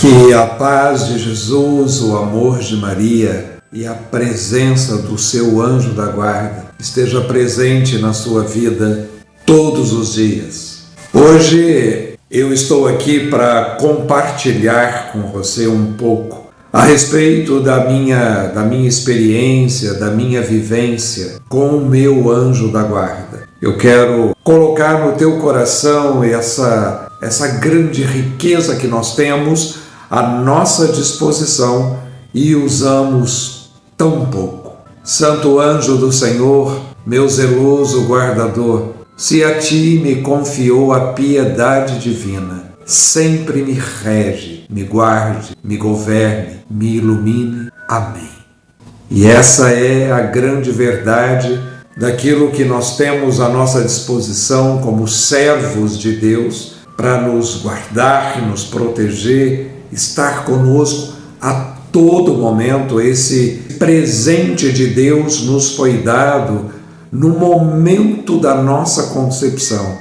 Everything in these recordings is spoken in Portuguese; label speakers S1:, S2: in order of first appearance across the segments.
S1: Que a paz de Jesus, o amor de Maria e a presença do seu anjo da guarda esteja presente na sua vida todos os dias. Hoje eu estou aqui para compartilhar com você um pouco a respeito da minha experiência, da minha vivência com o meu anjo da guarda. Eu quero colocar no teu coração essa grande riqueza que nós temos à nossa disposição e usamos tão pouco. Santo anjo do Senhor, meu zeloso guardador, se a ti me confiou a piedade divina, sempre me rege, me guarde, me governe, me ilumine. Amém. E essa é a grande verdade daquilo que nós temos à nossa disposição como servos de Deus para nos guardar, nos proteger, estar conosco a todo momento. Esse presente de Deus nos foi dado no momento da nossa concepção.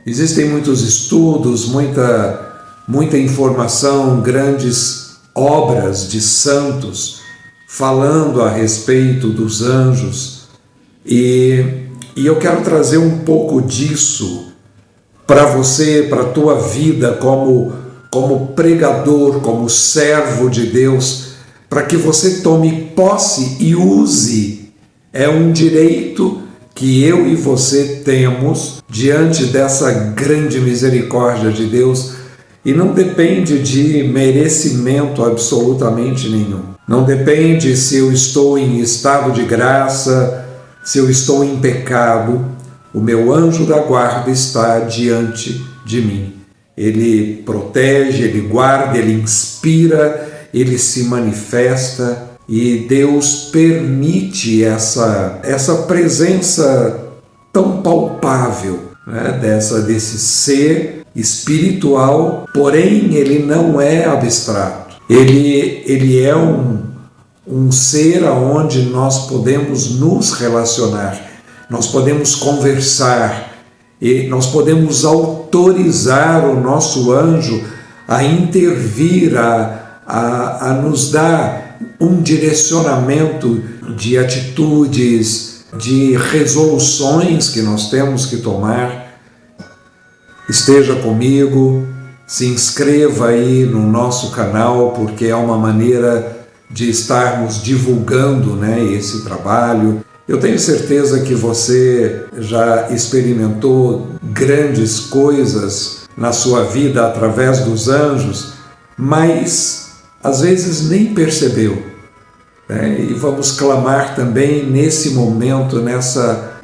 S1: Existem muitos estudos, muita informação, grandes obras de santos falando a respeito dos anjos, e eu quero trazer um pouco disso para você, para a tua vida como pregador, como servo de Deus, para que você tome posse e use. É um direito que eu e você temos diante dessa grande misericórdia de Deus, e não depende de merecimento absolutamente nenhum. Não depende se eu estou em estado de graça, se eu estou em pecado. O meu anjo da guarda está diante de mim. Ele protege, ele guarda, ele inspira, ele se manifesta, e Deus permite essa presença tão palpável, né, desse ser espiritual, porém ele não é abstrato. Ele é um ser aonde nós podemos nos relacionar, nós podemos conversar, e nós podemos autorizar o nosso anjo a intervir, a nos dar um direcionamento de atitudes, de resoluções que nós temos que tomar. Esteja comigo, se inscreva aí no nosso canal, porque é uma maneira de estarmos divulgando, né, esse trabalho. Eu tenho certeza que você já experimentou grandes coisas na sua vida através dos anjos, mas às vezes nem percebeu, né? E vamos clamar também nesse momento,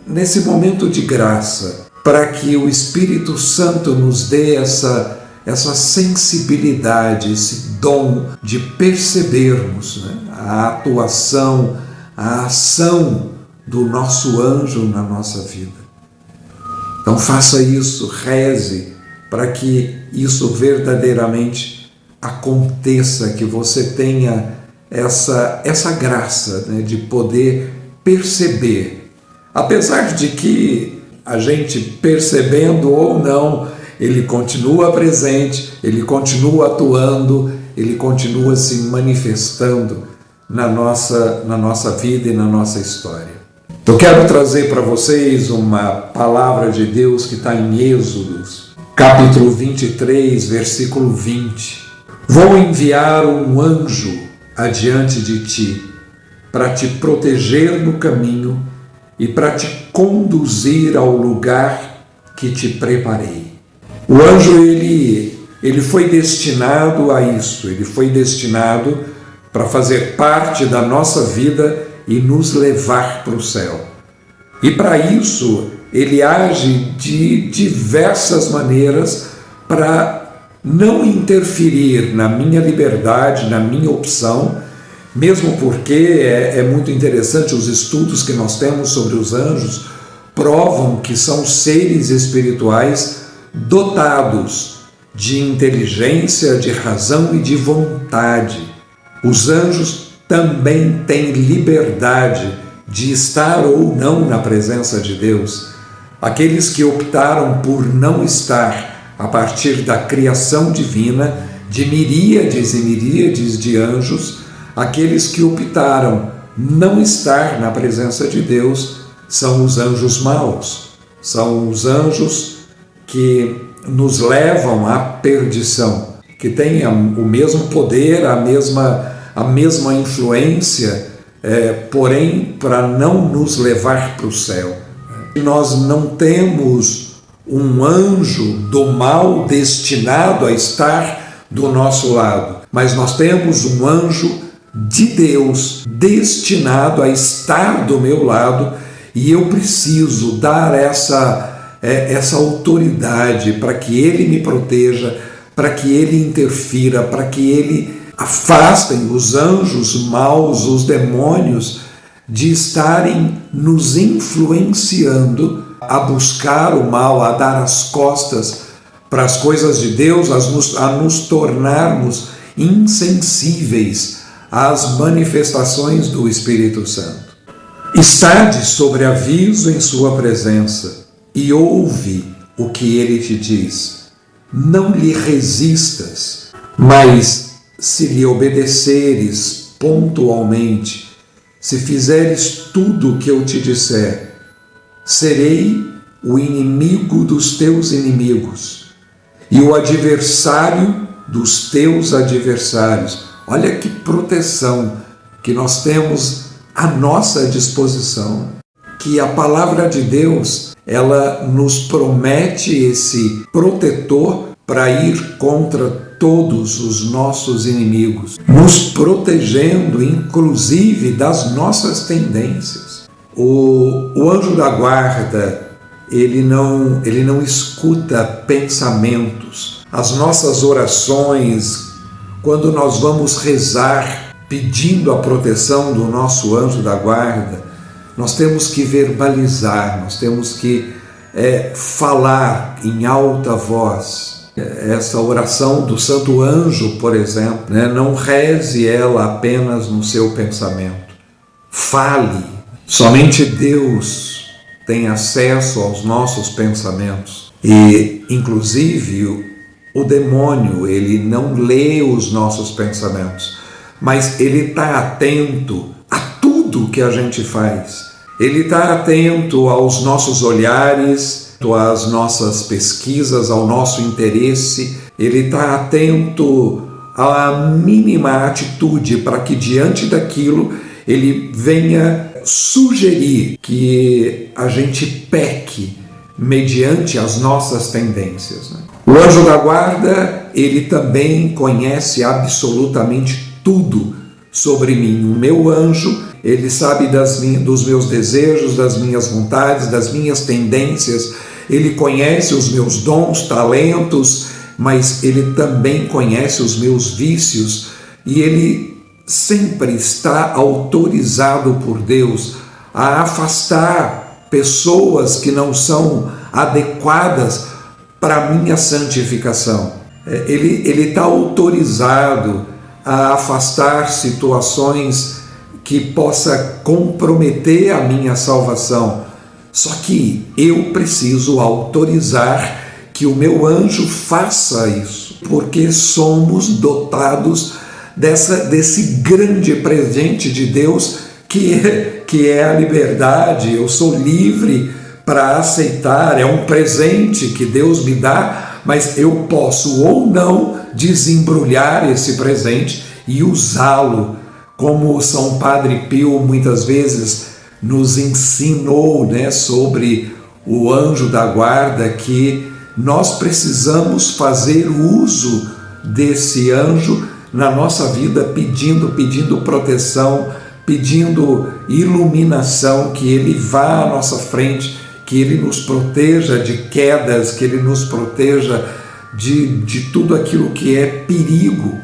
S1: nesse momento de graça, para que o Espírito Santo nos dê essa sensibilidade, esse dom de percebermos, né, a atuação, a ação do nosso anjo na nossa vida. Então faça isso, reze para que isso verdadeiramente aconteça, que você tenha essa graça, né, de poder perceber. Apesar de que a gente, percebendo ou não, ele continua presente, ele continua atuando, ele continua se manifestando na nossa vida e na nossa história. Eu quero trazer para vocês uma palavra de Deus que está em Êxodos, capítulo 23, versículo 20. Vou enviar um anjo adiante de ti, para te proteger no caminho e para te conduzir ao lugar que te preparei. O anjo, ele foi destinado a isso, ele foi destinado para fazer parte da nossa vida e nos levar para o céu. E para isso, ele age de diversas maneiras para não interferir na minha liberdade, na minha opção, mesmo porque é muito interessante, os estudos que nós temos sobre os anjos provam que são seres espirituais dotados de inteligência, de razão e de vontade. Os anjos também têm liberdade de estar ou não na presença de Deus. Aqueles que optaram por não estar a partir da criação divina de miríades e miríades de anjos, aqueles que optaram não estar na presença de Deus são os anjos maus, são os anjos que nos levam à perdição, que têm o mesmo poder, a mesma influência, porém para não nos levar para o céu. Nós não temos um anjo do mal destinado a estar do nosso lado, mas nós temos um anjo de Deus destinado a estar do meu lado, e eu preciso dar essa autoridade para que ele me proteja, para que ele interfira, para que ele afastem os anjos maus, os demônios, de estarem nos influenciando a buscar o mal, a dar as costas para as coisas de Deus, a nos tornarmos insensíveis às manifestações do Espírito Santo. Estade sobre aviso em sua presença e ouve o que ele te diz. Não lhe resistas, mas se lhe obedeceres pontualmente, se fizeres tudo o que eu te disser, serei o inimigo dos teus inimigos e o adversário dos teus adversários. Olha que proteção que nós temos à nossa disposição, que a palavra de Deus, ela nos promete esse protetor para ir contra todos os nossos inimigos, nos protegendo inclusive das nossas tendências. O anjo da guarda, ele não escuta pensamentos. As nossas orações, quando nós vamos rezar pedindo a proteção do nosso anjo da guarda, nós temos que verbalizar, nós temos que falar em alta voz. Essa oração do Santo Anjo, por exemplo, não reze ela apenas no seu pensamento. Fale. Somente Deus tem acesso aos nossos pensamentos. E, inclusive, o demônio, ele não lê os nossos pensamentos, mas ele está atento a tudo que a gente faz. Ele está atento aos nossos olhares, às nossas pesquisas, ao nosso interesse. Ele está atento à mínima atitude para que diante daquilo ele venha sugerir que a gente peque mediante as nossas tendências. O anjo da guarda, ele também conhece absolutamente tudo sobre mim. O meu anjo, ele sabe dos meus desejos, das minhas vontades, das minhas tendências. Ele conhece os meus dons, talentos, mas ele também conhece os meus vícios, e ele sempre está autorizado por Deus a afastar pessoas que não são adequadas para a minha santificação. Ele está autorizado a afastar situações que possa comprometer a minha salvação. Só que eu preciso autorizar que o meu anjo faça isso, porque somos dotados desse grande presente de Deus que é a liberdade. Eu sou livre para aceitar, é um presente que Deus me dá, mas eu posso ou não desembrulhar esse presente e usá-lo, como São Padre Pio muitas vezes nos ensinou, sobre o anjo da guarda, que nós precisamos fazer uso desse anjo na nossa vida, pedindo proteção, pedindo iluminação, que ele vá à nossa frente, que ele nos proteja de quedas, que ele nos proteja de tudo aquilo que é perigo.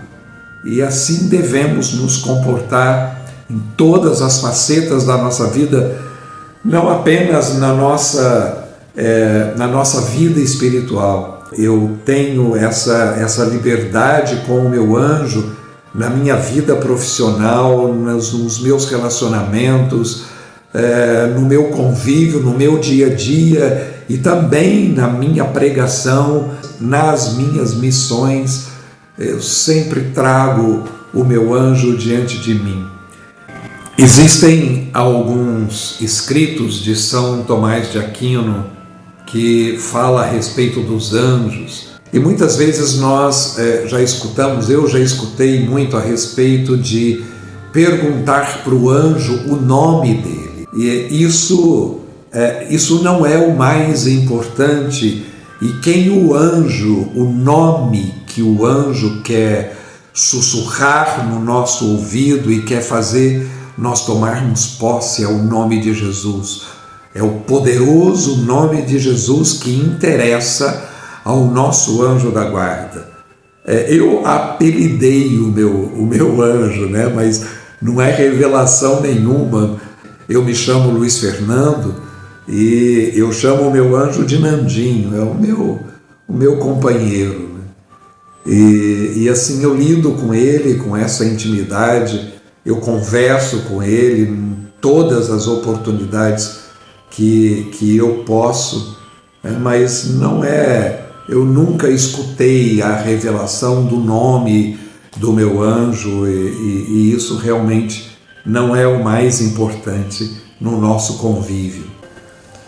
S1: E assim devemos nos comportar em todas as facetas da nossa vida, não apenas na nossa vida espiritual. Eu tenho essa liberdade com o meu anjo na minha vida profissional, nos meus relacionamentos, no meu convívio, no meu dia a dia, e também na minha pregação, nas minhas missões. eu sempre trago o meu anjo diante de mim. Existem alguns escritos de São Tomás de Aquino que fala a respeito dos anjos, e muitas vezes nós já escutamos, eu já escutei muito a respeito de perguntar para o anjo o nome dele. E isso não é o mais importante, e quem o anjo, o nome que o anjo quer sussurrar no nosso ouvido e quer fazer nós tomarmos posse é o nome de Jesus. É o poderoso nome de Jesus que interessa ao nosso anjo da guarda. Eu apelidei o meu anjo, né? Mas não é revelação nenhuma. Eu me chamo Luiz Fernando e eu chamo o meu anjo de Nandinho, é o meu companheiro, né? E assim eu lido com ele, com essa intimidade, eu converso com ele em todas as oportunidades que eu posso, né? Mas não é, eu nunca escutei a revelação do nome do meu anjo e isso realmente não é o mais importante no nosso convívio.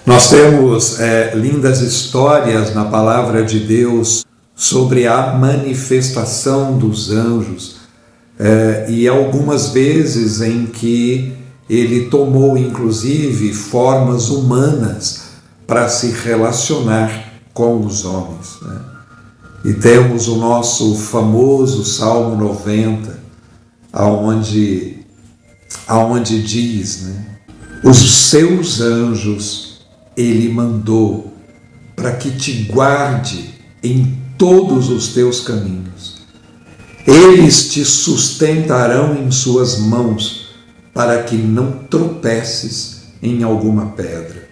S1: Nós temos lindas histórias na palavra de Deus sobre a manifestação dos anjos e algumas vezes em que ele tomou inclusive formas humanas para se relacionar com os homens, né? E temos o nosso famoso Salmo 90, aonde diz, né? Os seus anjos ele mandou para que te guarde em todos os teus caminhos. Eles te sustentarão em suas mãos para que não tropeces em alguma pedra.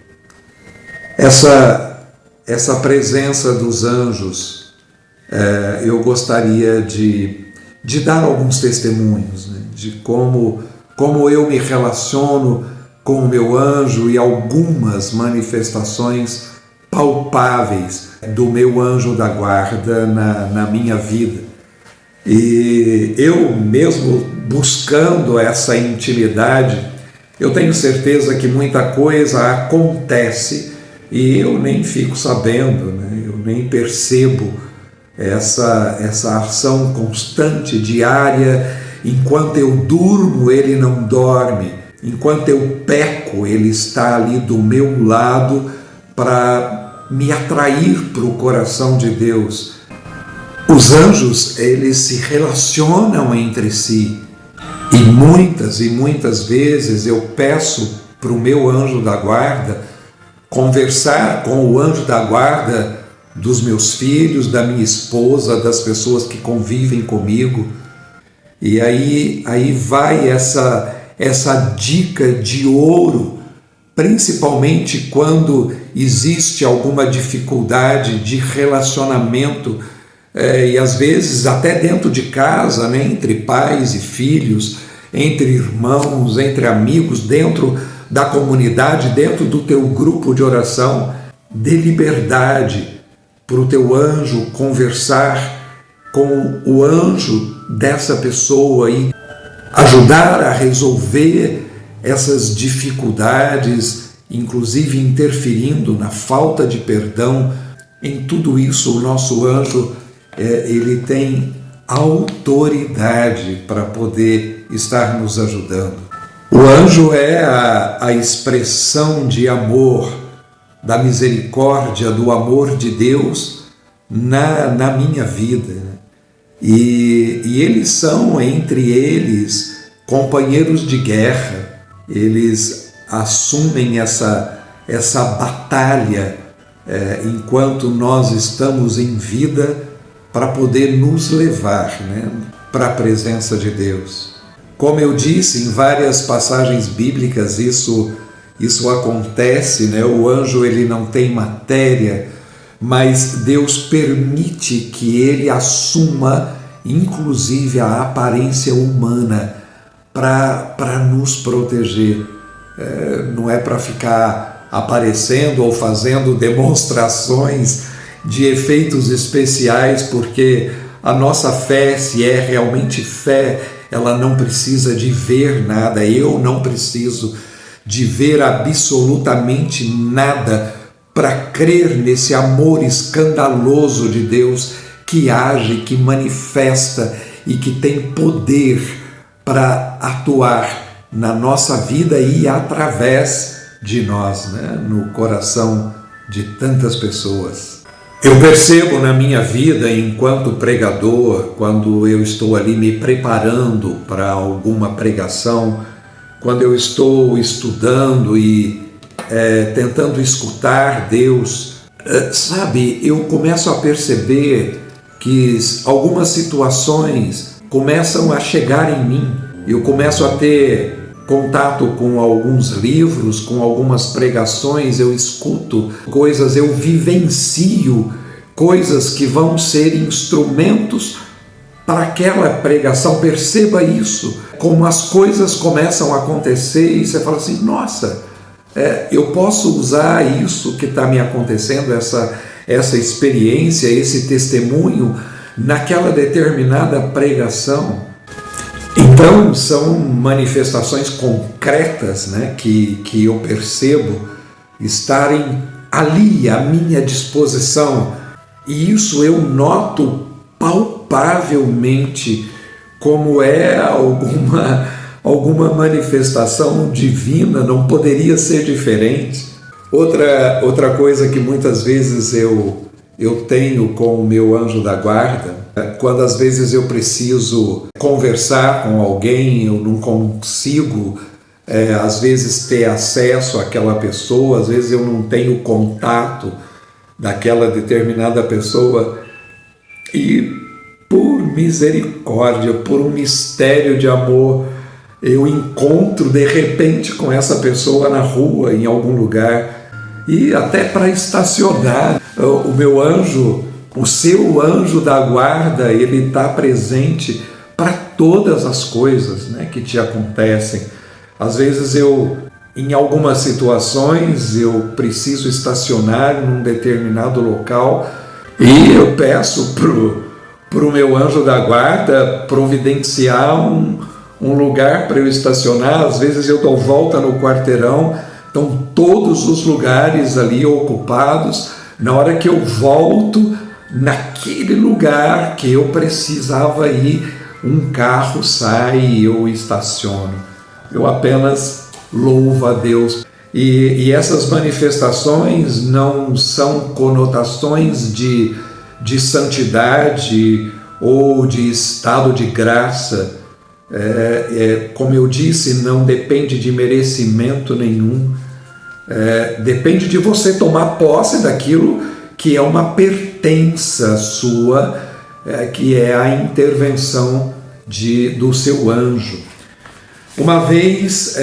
S1: Essa presença dos anjos, eu gostaria de dar alguns testemunhos, né, de como eu me relaciono com o meu anjo e algumas manifestações palpáveis do meu anjo da guarda na minha vida. E eu mesmo buscando essa intimidade, eu tenho certeza que muita coisa acontece e eu nem fico sabendo, né? Eu nem percebo essa ação constante, diária. Enquanto eu durmo, ele não dorme. Enquanto eu peco, ele está ali do meu lado para me atrair para o coração de Deus. Os anjos, eles se relacionam entre si. E muitas vezes eu peço para o meu anjo da guarda conversar com o anjo da guarda dos meus filhos, da minha esposa, das pessoas que convivem comigo. E aí vai essa dica de ouro, principalmente quando existe alguma dificuldade de relacionamento, e às vezes até dentro de casa, né, entre pais e filhos, entre irmãos, entre amigos, dentro da comunidade, dentro do teu grupo de oração. Dê liberdade para o teu anjo conversar com o anjo dessa pessoa e ajudar a resolver essas dificuldades, inclusive interferindo na falta de perdão. Em tudo isso, o nosso anjo ele tem autoridade para poder estar nos ajudando. O anjo é a expressão de amor, da misericórdia, do amor de Deus na minha vida. E eles são, entre eles, companheiros de guerra. Eles assumem essa batalha enquanto nós estamos em vida para poder nos levar, né, para a presença de Deus. Como eu disse, em várias passagens bíblicas isso acontece, né? O anjo ele não tem matéria, mas Deus permite que ele assuma inclusive a aparência humana para nos proteger. Não é para ficar aparecendo ou fazendo demonstrações de efeitos especiais, porque a nossa fé, se é realmente fé, ela não precisa de ver nada. Eu não preciso de ver absolutamente nada para crer nesse amor escandaloso de Deus que age, que manifesta e que tem poder para atuar na nossa vida e através de nós, né? No coração de tantas pessoas. Eu percebo na minha vida, enquanto pregador, quando eu estou ali me preparando para alguma pregação, quando eu estou estudando e tentando escutar Deus, sabe, eu começo a perceber que algumas situações começam a chegar em mim. Eu começo a ter contato com alguns livros, com algumas pregações, eu escuto coisas, eu vivencio coisas que vão ser instrumentos para aquela pregação. Perceba isso, como as coisas começam a acontecer e você fala assim, nossa, eu posso usar isso que está me acontecendo, essa experiência, esse testemunho naquela determinada pregação. Então são manifestações concretas, né, que eu percebo estarem ali à minha disposição, e isso eu noto palpavelmente como é alguma manifestação divina, não poderia ser diferente. Outra coisa que muitas vezes eu tenho com o meu anjo da guarda, quando às vezes eu preciso conversar com alguém, eu não consigo, às vezes, ter acesso àquela pessoa, às vezes eu não tenho contato daquela determinada pessoa, e por misericórdia, por um mistério de amor, eu encontro de repente com essa pessoa na rua, em algum lugar, e até para estacionar, o meu anjo, o seu anjo da guarda, ele está presente para todas as coisas, né, que te acontecem. Às vezes em algumas situações, eu preciso estacionar num determinado local e eu peço para o meu anjo da guarda providenciar um lugar para eu estacionar. Às vezes eu dou volta no quarteirão, estão todos os lugares ali ocupados. Na hora que eu volto naquele lugar que eu precisava ir, um carro sai e eu estaciono. Eu apenas louvo a Deus. E essas manifestações não são conotações de santidade ou de estado de graça. Como eu disse, não depende de merecimento nenhum. Depende de você tomar posse daquilo que é uma pertença sua, que é a intervenção do seu anjo. Uma vez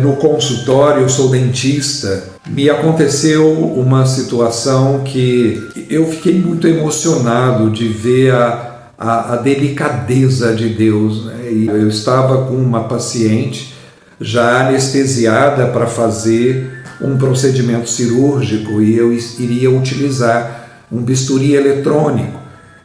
S1: no consultório, eu sou dentista, me aconteceu uma situação que eu fiquei muito emocionado de ver a delicadeza de Deus, né? E eu estava com uma paciente já anestesiada para fazer um procedimento cirúrgico e eu iria utilizar um bisturi eletrônico.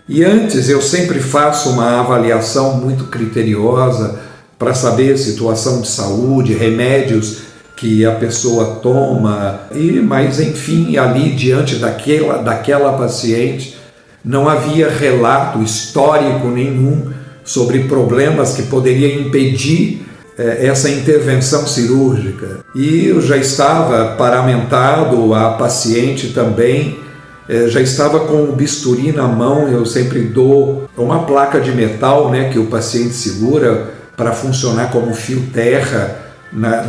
S1: E antes eu sempre faço uma avaliação muito criteriosa para saber situação de saúde, remédios que a pessoa toma, mas enfim, ali diante daquela paciente não havia relato histórico nenhum sobre problemas que poderia impedir essa intervenção cirúrgica. E eu já estava paramentado, a paciente também já estava com o bisturi na mão. Eu sempre dou uma placa de metal, né, que o paciente segura para funcionar como fio terra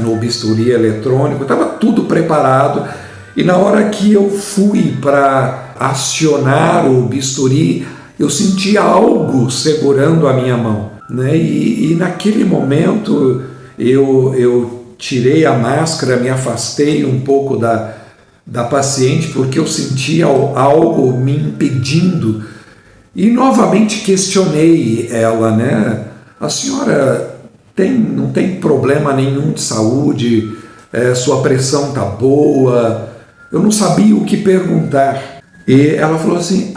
S1: no bisturi eletrônico. Estava tudo preparado e na hora que eu fui para acionar o bisturi, eu senti algo segurando a minha mão, né? E naquele momento eu tirei a máscara, me afastei um pouco da paciente porque eu sentia algo me impedindo e novamente questionei ela, né? A senhora não tem problema nenhum de saúde, sua pressão está boa. Eu não sabia o que perguntar. E ela falou assim,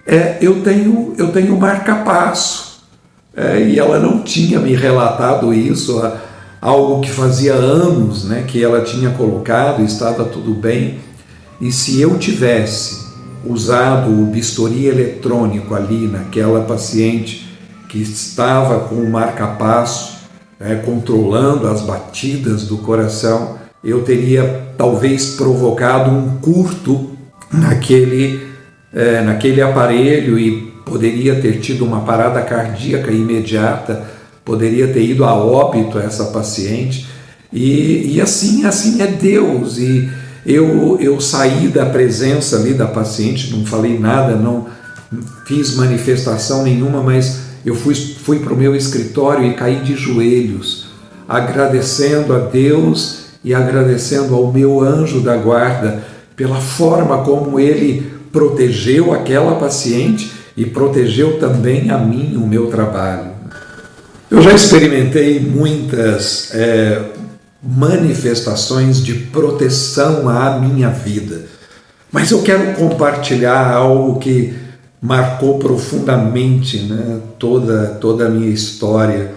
S1: Eu tenho marca-passo. E ela não tinha me relatado isso, algo que fazia anos, né, que ela tinha colocado e estava tudo bem. E se eu tivesse usado o bisturi eletrônico ali naquela paciente que estava com o marca-passo, controlando as batidas do coração, eu teria talvez provocado um curto naquele aparelho e poderia ter tido uma parada cardíaca imediata, poderia ter ido a óbito essa paciente. E assim é Deus. E eu saí da presença ali da paciente, não falei nada, não fiz manifestação nenhuma, mas eu fui para o meu escritório e caí de joelhos, agradecendo a Deus e agradecendo ao meu anjo da guarda pela forma como ele protegeu aquela paciente e protegeu também a mim, o meu trabalho. Eu já experimentei muitas manifestações de proteção à minha vida, mas eu quero compartilhar algo que marcou profundamente, né, toda a minha história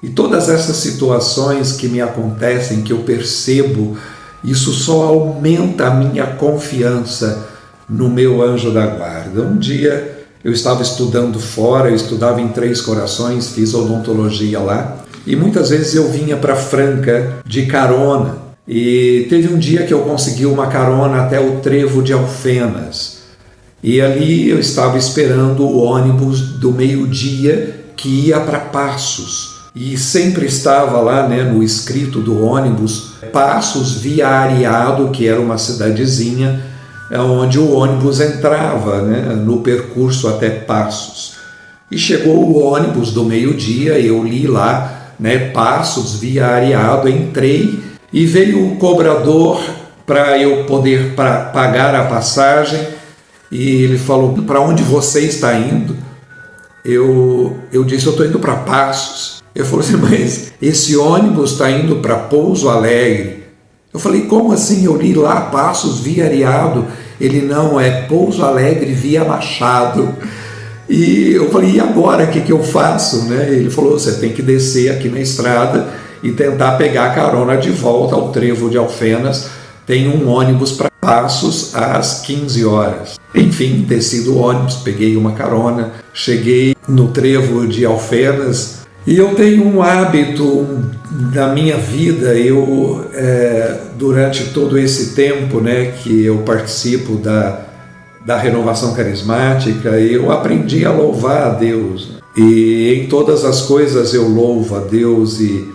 S1: e todas essas situações que me acontecem, que eu percebo, isso só aumenta a minha confiança no meu anjo da guarda. Um dia eu estava estudando fora, eu estudava em Três Corações, fiz odontologia lá, e muitas vezes eu vinha para Franca de carona. E teve um dia que eu consegui uma carona até o Trevo de Alfenas. E ali eu estava esperando o ônibus do meio-dia que ia para Passos. E sempre estava lá, né, no escrito do ônibus, Passos via Areado, que era uma cidadezinha, onde o ônibus entrava, né, no percurso até Passos. E chegou o ônibus do meio-dia, eu li lá, né, Passos via Areado, entrei e veio o cobrador para eu poder pagar a passagem e ele falou: para onde você está indo? Eu disse: eu estou indo para Passos. Ele falou assim: mas esse ônibus está indo para Pouso Alegre. Eu falei: como assim? Eu li lá Passos via Areado. Ele: não, é Pouso Alegre via Machado. E eu falei: e agora, o que eu faço? Né? Ele falou: você tem que descer aqui na estrada e tentar pegar a carona de volta ao Trevo de Alfenas. Tem um ônibus para Passos às 15 horas. Enfim, desci do ônibus, peguei uma carona, cheguei no Trevo de Alfenas. E eu tenho um hábito na minha vida, durante todo esse tempo, né, que eu participo da renovação carismática, eu aprendi a louvar a Deus. E em todas as coisas eu louvo a Deus e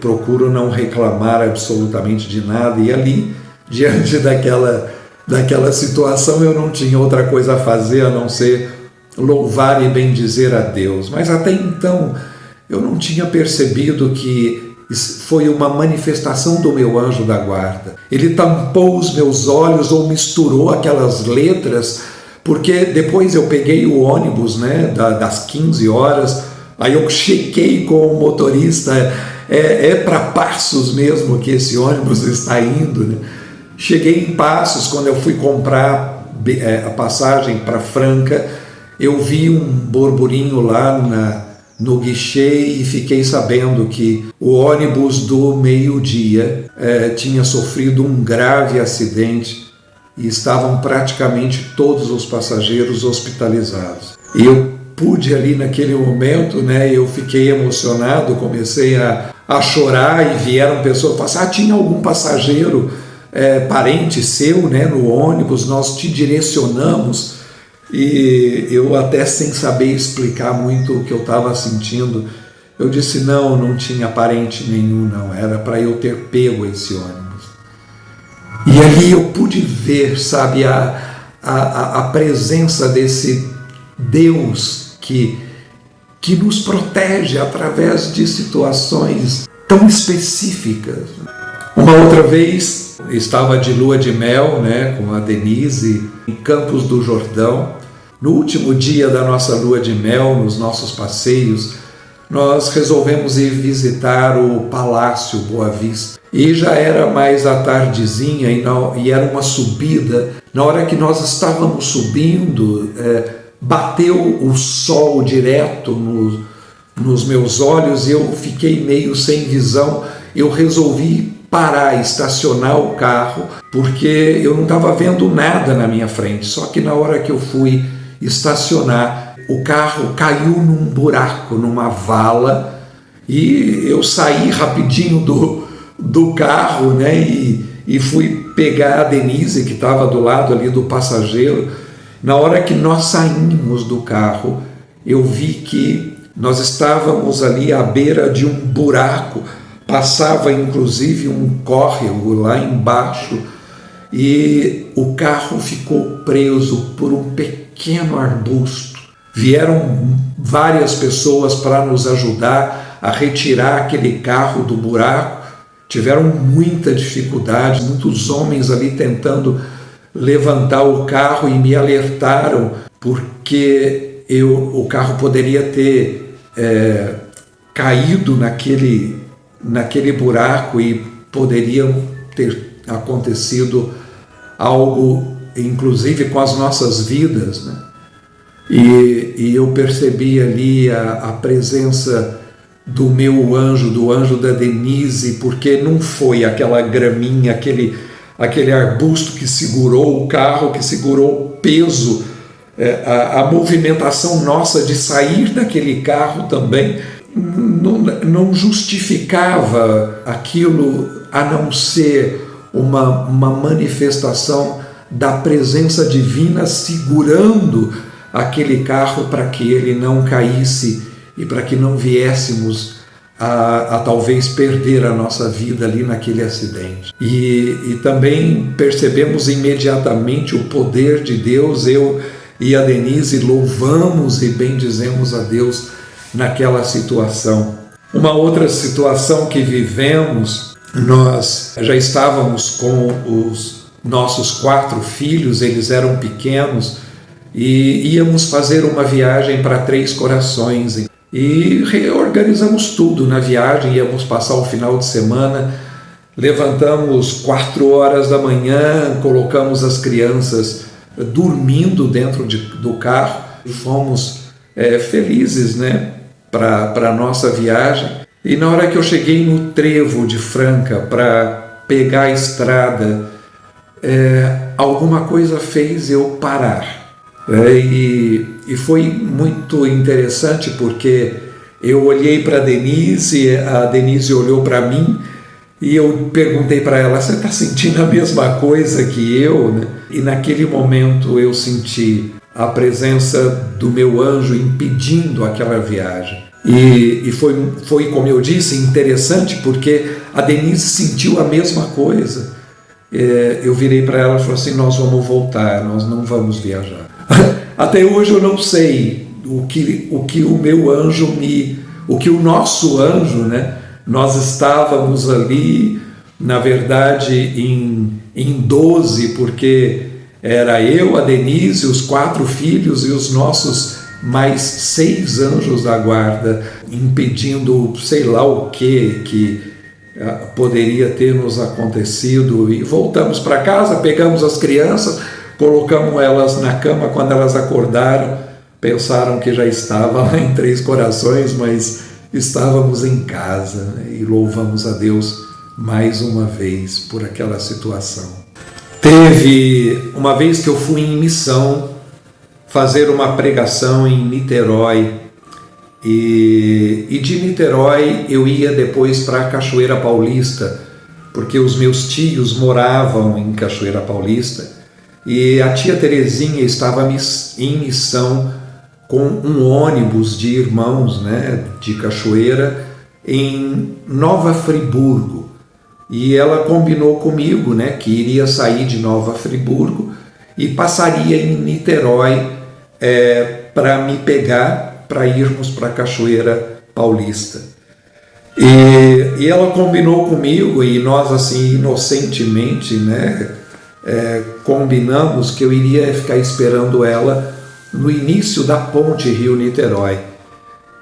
S1: procuro não reclamar absolutamente de nada. E ali, diante daquela situação, eu não tinha outra coisa a fazer a não ser louvar e bendizer a Deus. Mas até então eu não tinha percebido que foi uma manifestação do meu anjo da guarda. Ele tampou os meus olhos ou misturou aquelas letras, porque depois eu peguei o ônibus, né, das 15 horas, aí eu chequei com o motorista, para Passos mesmo que esse ônibus está indo, né? Cheguei em Passos, quando eu fui comprar a passagem para Franca, eu vi um burburinho lá no guichê e fiquei sabendo que o ônibus do meio-dia tinha sofrido um grave acidente e estavam praticamente todos os passageiros hospitalizados. E eu pude ali naquele momento, né, eu fiquei emocionado, comecei a chorar e vieram pessoas falar: tinha algum passageiro parente seu, né, no ônibus, nós te direcionamos. E eu, até sem saber explicar muito o que eu estava sentindo, eu disse: não tinha parente nenhum, não, era para eu ter pego esse ônibus. E ali eu pude ver, sabe, a presença desse Deus que nos protege através de situações tão específicas. Uma outra vez, estava de lua de mel, né, com a Denise, em Campos do Jordão. No último dia da nossa lua de mel, nos nossos passeios, nós resolvemos ir visitar o Palácio Boa Vista. E já era mais à tardezinha e era uma subida. Na hora que nós estávamos subindo, bateu o sol direto nos meus olhos e eu fiquei meio sem visão. Eu resolvi parar, estacionar o carro, porque eu não estava vendo nada na minha frente. Só que na hora que eu fui estacionar, o carro caiu num buraco, numa vala, e eu saí rapidinho do carro, né, e fui pegar a Denise, que estava do lado ali do passageiro. Na hora que nós saímos do carro, eu vi que nós estávamos ali à beira de um buraco, passava inclusive um córrego lá embaixo, e o carro ficou preso por um pequeno arbusto. Vieram várias pessoas para nos ajudar a retirar aquele carro do buraco. Tiveram muita dificuldade, muitos homens ali tentando levantar o carro, e me alertaram porque o carro poderia ter caído naquele buraco e poderia ter acontecido algo, inclusive com as nossas vidas, né? E eu percebi ali a presença do meu anjo, do anjo da Denise, porque não foi aquela graminha, aquele arbusto que segurou o carro, que segurou o peso, a movimentação nossa de sair daquele carro também não justificava aquilo, a não ser uma manifestação da presença divina segurando aquele carro para que ele não caísse e para que não viéssemos a talvez perder a nossa vida ali naquele acidente. E também percebemos imediatamente o poder de Deus. Eu e a Denise louvamos e bendizemos a Deus naquela situação. Uma outra situação que vivemos, nós já estávamos com os nossos 4 filhos, eles eram pequenos, e íamos fazer uma viagem para Três Corações. E reorganizamos tudo na viagem, íamos passar o final de semana, levantamos 4 horas da manhã, colocamos as crianças dormindo dentro do carro, e fomos felizes, né, para a nossa viagem. E na hora que eu cheguei no trevo de Franca para pegar a estrada, alguma coisa fez eu parar. E foi muito interessante, porque eu olhei para a Denise olhou para mim, e eu perguntei para ela: você está sentindo a mesma coisa que eu, né? E naquele momento eu senti a presença do meu anjo impedindo aquela viagem. E foi, como eu disse, interessante, porque a Denise sentiu a mesma coisa. Eu virei para ela e falei assim: nós vamos voltar, nós não vamos viajar. Até hoje eu não sei o que o meu anjo o que o nosso anjo, né? Nós estávamos ali, na verdade, em 12, porque era eu, a Denise, os 4 filhos e os nossos mais 6 anjos da guarda, impedindo sei lá o que poderia ter nos acontecido. E voltamos para casa, pegamos as crianças, colocamos elas na cama. Quando elas acordaram, pensaram que já estava lá em Três Corações, mas estávamos em casa, né? E louvamos a Deus mais uma vez por aquela situação. Teve uma vez que eu fui em missão fazer uma pregação em Niterói, e de Niterói eu ia depois para a Cachoeira Paulista, porque os meus tios moravam em Cachoeira Paulista, e a tia Terezinha estava em missão com um ônibus de irmãos, né, de Cachoeira, em Nova Friburgo. E ela combinou comigo, né, que iria sair de Nova Friburgo e passaria em Niterói para me pegar, para irmos para a Cachoeira Paulista. E ela combinou comigo, e nós, assim, inocentemente, né, combinamos que eu iria ficar esperando ela no início da ponte Rio-Niterói.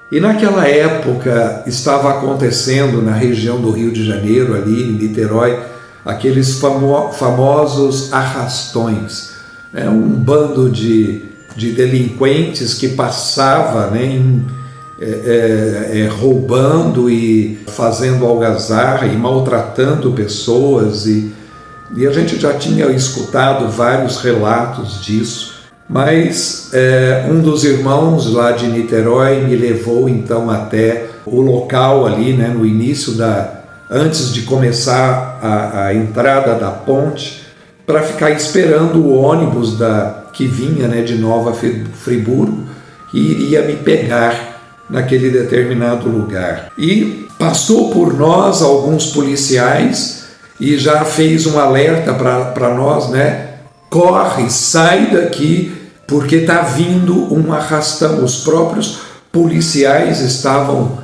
S1: E naquela época estava acontecendo na região do Rio de Janeiro, ali em Niterói, aqueles famosos arrastões. Um bando de de delinquentes que passava, né, roubando e fazendo algazarra e maltratando pessoas, e a gente já tinha escutado vários relatos disso, mas um dos irmãos lá de Niterói me levou então até o local ali, né, no início antes de começar a entrada da ponte, para ficar esperando o ônibus que vinha, né, de Nova Friburgo, e iria me pegar naquele determinado lugar. E passou por nós alguns policiais e já fez um alerta para nós, né? Corre, sai daqui, porque está vindo um arrastão. Os próprios policiais estavam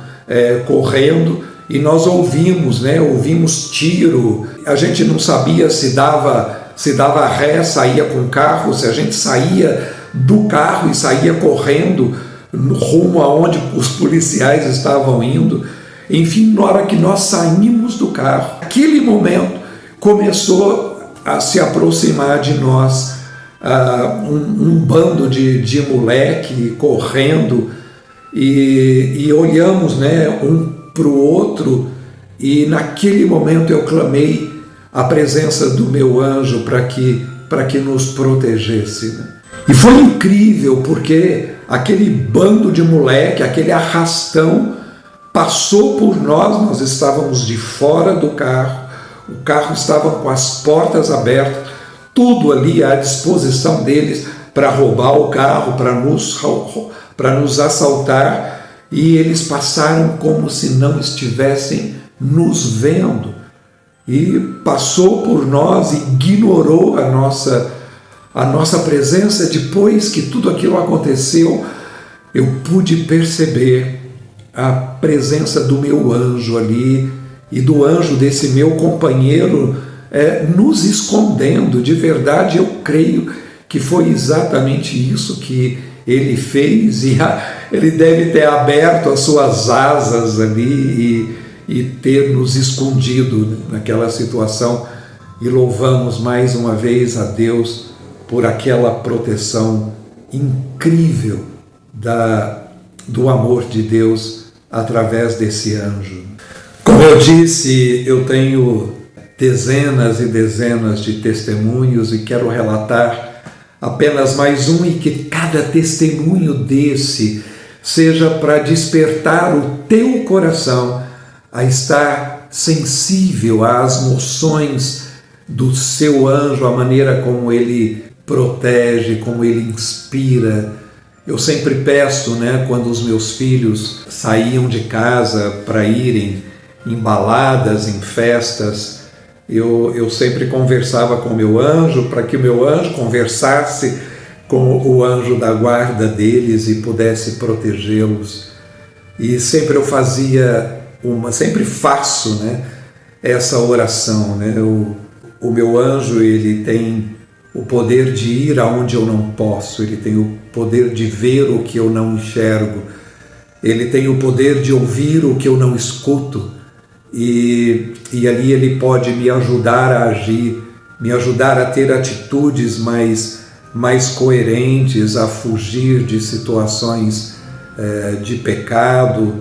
S1: correndo e nós ouvimos, né? Ouvimos tiro. A gente não sabia se dava ré, saía com o carro, se a gente saía do carro e saía correndo rumo aonde os policiais estavam indo. Enfim, na hora que nós saímos do carro, naquele momento começou a se aproximar de nós um bando de moleque correndo, e olhamos, né, um para o outro, e naquele momento eu clamei a presença do meu anjo para que nos protegesse, né? E foi incrível, porque aquele bando de moleque, aquele arrastão passou por nós estávamos de fora do carro, o carro estava com as portas abertas, tudo ali à disposição deles para roubar o carro, para nos assaltar, e eles passaram como se não estivessem nos vendo, e passou por nós e ignorou a nossa presença. Depois que tudo aquilo aconteceu, eu pude perceber a presença do meu anjo ali e do anjo desse meu companheiro nos escondendo. De verdade, eu creio que foi exatamente isso que ele fez, e ele deve ter aberto as suas asas ali e ter nos escondido naquela situação. E louvamos mais uma vez a Deus por aquela proteção incrível do amor de Deus através desse anjo. Como eu disse, eu tenho dezenas e dezenas de testemunhos e quero relatar apenas mais um, e que cada testemunho desse seja para despertar o teu coração a estar sensível às moções do seu anjo, a maneira como ele protege, como ele inspira. Eu sempre peço, né, quando os meus filhos saíam de casa para irem em baladas, em festas, eu sempre conversava com o meu anjo, para que o meu anjo conversasse com o anjo da guarda deles e pudesse protegê-los. E sempre eu sempre faço, né, essa oração, né? O meu anjo, ele tem o poder de ir aonde eu não posso, ele tem o poder de ver o que eu não enxergo, ele tem o poder de ouvir o que eu não escuto, e ali ele pode me ajudar a agir, me ajudar a ter atitudes mais coerentes, a fugir de situações de pecado,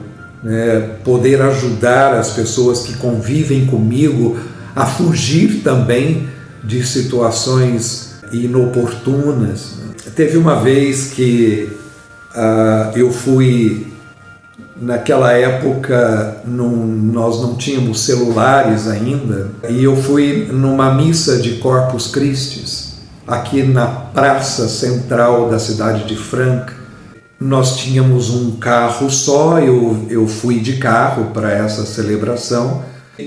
S1: né? Poder ajudar as pessoas que convivem comigo a fugir também de situações inoportunas. Teve uma vez que eu fui, naquela época nós não tínhamos celulares ainda, e eu fui numa missa de Corpus Christi, aqui na praça central da cidade de Franca. Nós tínhamos um carro só, eu fui de carro para essa celebração.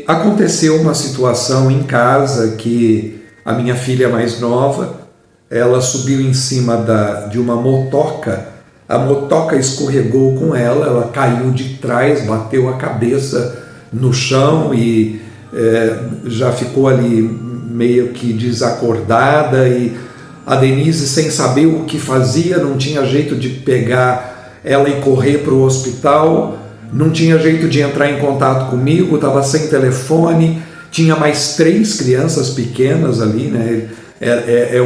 S1: Aconteceu uma situação em casa que a minha filha mais nova, ela subiu em cima de uma motoca, a motoca escorregou com ela caiu de trás, bateu a cabeça no chão e já ficou ali meio que desacordada, e a Denise, sem saber o que fazia, não tinha jeito de pegar ela e correr para o hospital, não tinha jeito de entrar em contato comigo, estava sem telefone, tinha mais 3 crianças pequenas ali, né?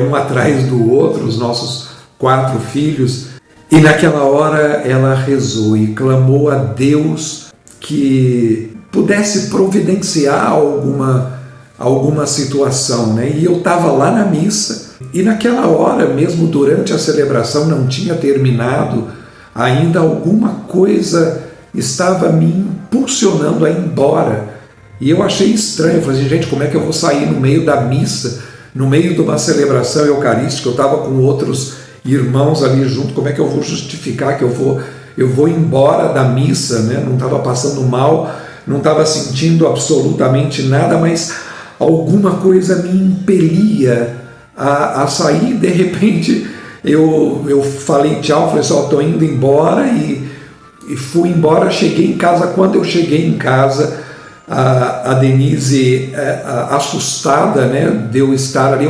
S1: Um atrás do outro, os nossos 4 filhos, e naquela hora ela rezou e clamou a Deus que pudesse providenciar alguma situação, né? E eu estava lá na missa, e naquela hora, mesmo durante a celebração, não tinha terminado ainda, alguma coisa estava me impulsionando a ir embora. E eu achei estranho, eu falei assim, gente, como é que eu vou sair no meio da missa, no meio de uma celebração eucarística? Eu estava com outros irmãos ali junto, como é que eu vou justificar que eu vou embora da missa, né? Não estava passando mal, não estava sentindo absolutamente nada, mas alguma coisa me impelia a sair. De repente eu falei tchau, falei só, estou indo embora, e fui embora. Cheguei em casa. Quando eu cheguei em casa, a Denise, assustada, né, de eu estar ali,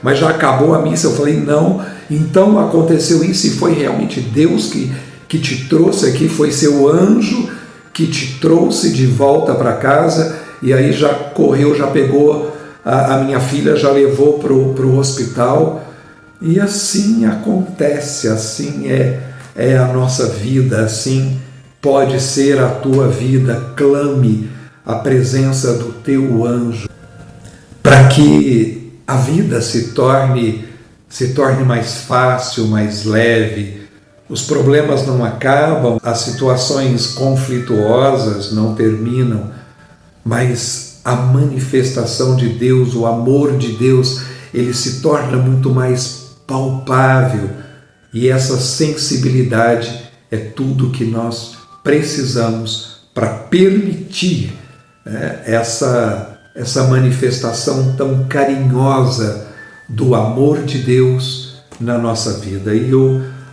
S1: mas já acabou a missa? Eu falei, não. Então aconteceu isso, e foi realmente Deus que te trouxe aqui, foi seu anjo que te trouxe de volta para casa. E aí já correu, já pegou a minha filha, já levou para o hospital. E assim acontece, assim é a nossa vida, assim pode ser a tua vida. Clame a presença do teu anjo para que a vida se torne mais fácil, mais leve. Os problemas não acabam, as situações conflituosas não terminam, mas a manifestação de Deus, o amor de Deus, ele se torna muito mais palpável, e essa sensibilidade é tudo que nós precisamos para permitir, né, essa manifestação tão carinhosa do amor de Deus na nossa vida. E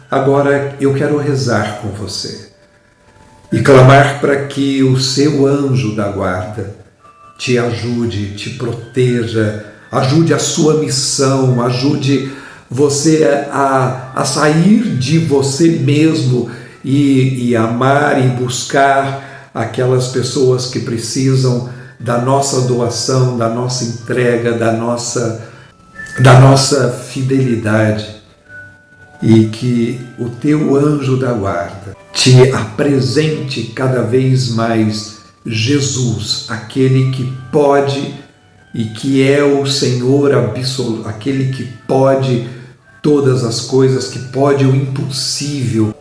S1: agora eu quero rezar com você e clamar para que o seu anjo da guarda te ajude, te proteja, ajude a sua missão, ajude você a sair de você mesmo e amar e buscar aquelas pessoas que precisam da nossa doação, da nossa entrega, da nossa fidelidade. E que o teu anjo da guarda te apresente cada vez mais Jesus, aquele que pode e que é o Senhor absoluto, aquele que pode todas as coisas, que pode o impossível,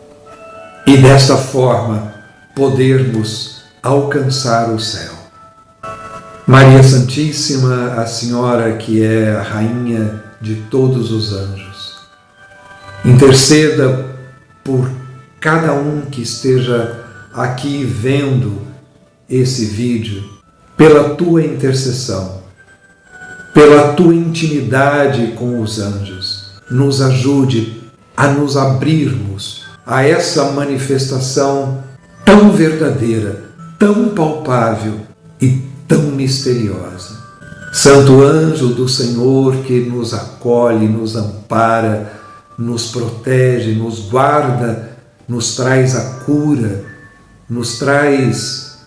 S1: e desta forma podermos alcançar o céu. Maria Santíssima, a Senhora que é a Rainha de todos os anjos, interceda por cada um que esteja aqui vendo esse vídeo, pela tua intercessão, pela tua intimidade com os anjos. Nos ajude a nos abrirmos a essa manifestação tão verdadeira, tão palpável e tão misteriosa. Santo anjo do Senhor, que nos acolhe, nos ampara, nos protege, nos guarda, nos traz a cura, nos traz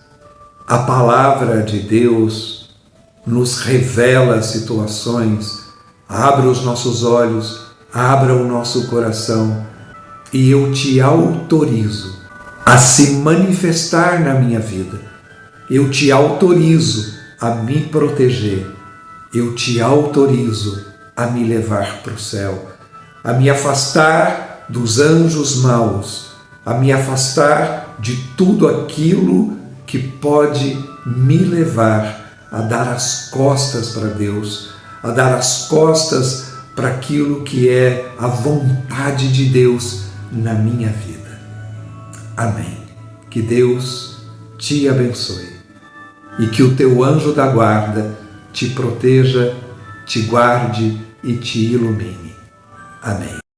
S1: a palavra de Deus, nos revela situações, abra os nossos olhos, abra o nosso coração, e eu te autorizo a se manifestar na minha vida. Eu te autorizo a me proteger. Eu te autorizo a me levar para o céu, a me afastar dos anjos maus, a me afastar de tudo aquilo que pode me levar a dar as costas para Deus, a dar as costas para aquilo que é a vontade de Deus na minha vida. Amém. Que Deus te abençoe e que o teu anjo da guarda te proteja, te guarde e te ilumine. Amém.